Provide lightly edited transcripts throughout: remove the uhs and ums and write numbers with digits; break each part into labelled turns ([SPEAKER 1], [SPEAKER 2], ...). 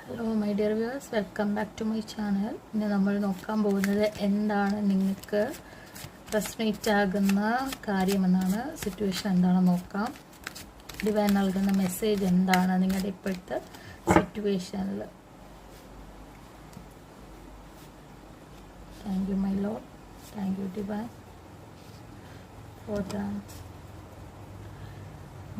[SPEAKER 1] Hello my dear viewers, welcome back to my channel. ഇനി നമ്മൾ നോക്കാൻ പോകുന്നത് എന്താണ് നിങ്ങൾക്ക് റെസണേറ്റ് ആകുന്ന കാര്യമെന്നാണ്. സിറ്റുവേഷൻ എന്താണെന്ന് നോക്കാം. ഡിവൈൻ നൽകുന്ന മെസ്സേജ് എന്താണ് നിങ്ങളുടെ ഇപ്പോഴത്തെ സിറ്റുവേഷനിൽ. Thank you my Lord, thank you divine for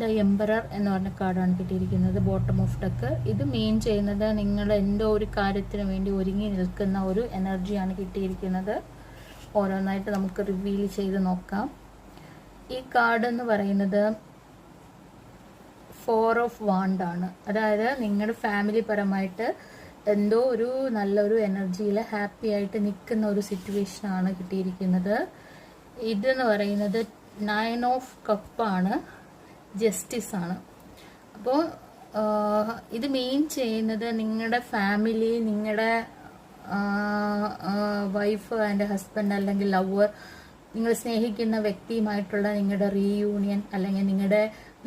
[SPEAKER 1] the emperor എന്ന് പറഞ്ഞ കാർഡാണ് കിട്ടിയിരിക്കുന്നത്, ബോട്ടം ഓഫ് ഡെക്ക്. ഇത് മീൻ ചെയ്യുന്നത് നിങ്ങൾ എന്തോ ഒരു കാര്യത്തിന് വേണ്ടി ഒരുങ്ങി നിൽക്കുന്ന ഒരു എനർജിയാണ് കിട്ടിയിരിക്കുന്നത്. ഓരോന്നായിട്ട് നമുക്ക് റിവീൽ ചെയ്ത് നോക്കാം. ഈ കാർഡ് എന്ന് പറയുന്നത് 4 ഓഫ് വാണ്ട് ആണ്. അതായത് നിങ്ങളുടെ ഫാമിലി പരമായിട്ട് എന്തോ ഒരു നല്ലൊരു എനർജിയിൽ ഹാപ്പി ആയിട്ട് നിൽക്കുന്ന ഒരു സിറ്റുവേഷനാണ് കിട്ടിയിരിക്കുന്നത്. ഇതെന്ന് പറയുന്നത് 9 ഓഫ് കപ്പാണ്, ജസ്റ്റിസ് ആണ്. അപ്പോൾ ഇത് മെയിൻ ചെയ്യുന്നത് നിങ്ങളുടെ ഫാമിലി, നിങ്ങളുടെ വൈഫ് ആൻഡ് ഹസ്ബൻഡ് അല്ലെങ്കിൽ ലവർ, നിങ്ങൾ സ്നേഹിക്കുന്ന വ്യക്തിയുമായിട്ടുള്ള നിങ്ങളുടെ റീയൂണിയൻ, അല്ലെങ്കിൽ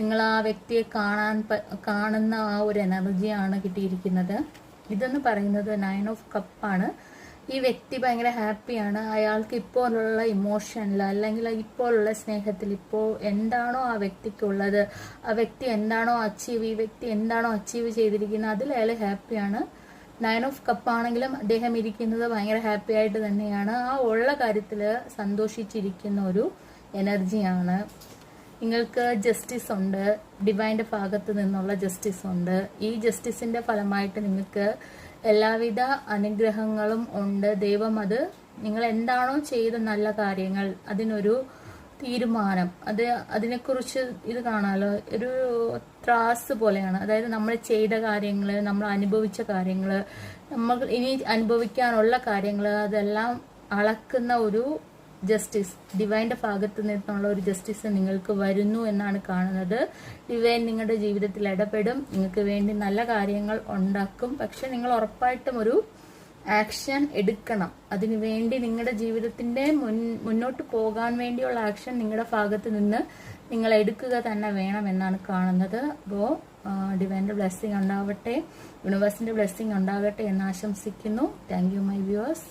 [SPEAKER 1] നിങ്ങൾ ആ വ്യക്തിയെ കാണുന്ന ആ ഒരു എനർജിയാണ് കിട്ടിയിരിക്കുന്നത്. ഇതെന്ന് പറയുന്നത് 9 ഓഫ് കപ്പാണ്. ഈ വ്യക്തി ഭയങ്കര ഹാപ്പിയാണ്. അയാൾക്ക് ഇപ്പോഴുള്ള ഇമോഷനിൽ അല്ലെങ്കിൽ ഇപ്പോഴുള്ള സ്നേഹത്തിൽ ഇപ്പോൾ എന്താണോ ആ വ്യക്തിക്കുള്ളത്, ആ വ്യക്തി എന്താണോ ഈ വ്യക്തി എന്താണോ അച്ചീവ് ചെയ്തിരിക്കുന്നത് അതിൽ അയാൾ ഹാപ്പിയാണ്. 9 ഓഫ് കപ്പാണെങ്കിലും അദ്ദേഹം ഇരിക്കുന്നത് ഭയങ്കര ഹാപ്പി ആയിട്ട് തന്നെയാണ്. ആ ഉള്ള കാര്യത്തിൽ സന്തോഷിച്ചിരിക്കുന്ന ഒരു എനർജിയാണ്. നിങ്ങൾക്ക് ജസ്റ്റിസ് ഉണ്ട്, ഡിവൈൻ്റെ ഭാഗത്ത് നിന്നുള്ള ജസ്റ്റിസ് ഉണ്ട്. ഈ ജസ്റ്റിസിന്റെ ഫലമായിട്ട് നിങ്ങൾക്ക് എല്ലാവിധ അനുഗ്രഹങ്ങളും ഉണ്ട്. ദൈവം നിങ്ങൾ എന്താണോ ചെയ്ത നല്ല കാര്യങ്ങൾ അതിനൊരു തീരുമാനം, അതിനെക്കുറിച്ച് ഇത് കാണാലോ, ഒരു ത്രാസ് പോലെയാണ്. അതായത് നമ്മൾ ചെയ്ത കാര്യങ്ങൾ, നമ്മൾ അനുഭവിച്ച കാര്യങ്ങൾ, നമ്മൾ ഇനി അനുഭവിക്കാനുള്ള കാര്യങ്ങൾ, അതെല്ലാം അളക്കുന്ന ഒരു ജസ്റ്റിസ്, ഡിവൈൻ്റെ ഭാഗത്ത് നിന്നുള്ള ഒരു ജസ്റ്റിസ് നിങ്ങൾക്ക് വരുന്നു എന്നാണ് കാണുന്നത്. ഡിവൈൻ നിങ്ങളുടെ ജീവിതത്തിൽ ഇടപെടും, നിങ്ങൾക്ക് വേണ്ടി നല്ല കാര്യങ്ങൾ ഉണ്ടാക്കും. പക്ഷെ നിങ്ങൾ ഉറപ്പായിട്ടും ഒരു ആക്ഷൻ എടുക്കണം. അതിനുവേണ്ടി നിങ്ങളുടെ ജീവിതത്തിന്റെ മുന്നോട്ട് പോകാൻ വേണ്ടിയുള്ള ആക്ഷൻ നിങ്ങളുടെ ഭാഗത്ത് നിന്ന് നിങ്ങൾ എടുക്കുക തന്നെ വേണം എന്നാണ് കാണുന്നത്. അപ്പോൾ ഡിവൈൻ്റെ ബ്ലെസ്സിങ് ഉണ്ടാവട്ടെ, യൂണിവേഴ്സിന്റെ ബ്ലെസ്സിങ് ഉണ്ടാകട്ടെ എന്ന് ആശംസിക്കുന്നു. Thank you my viewers.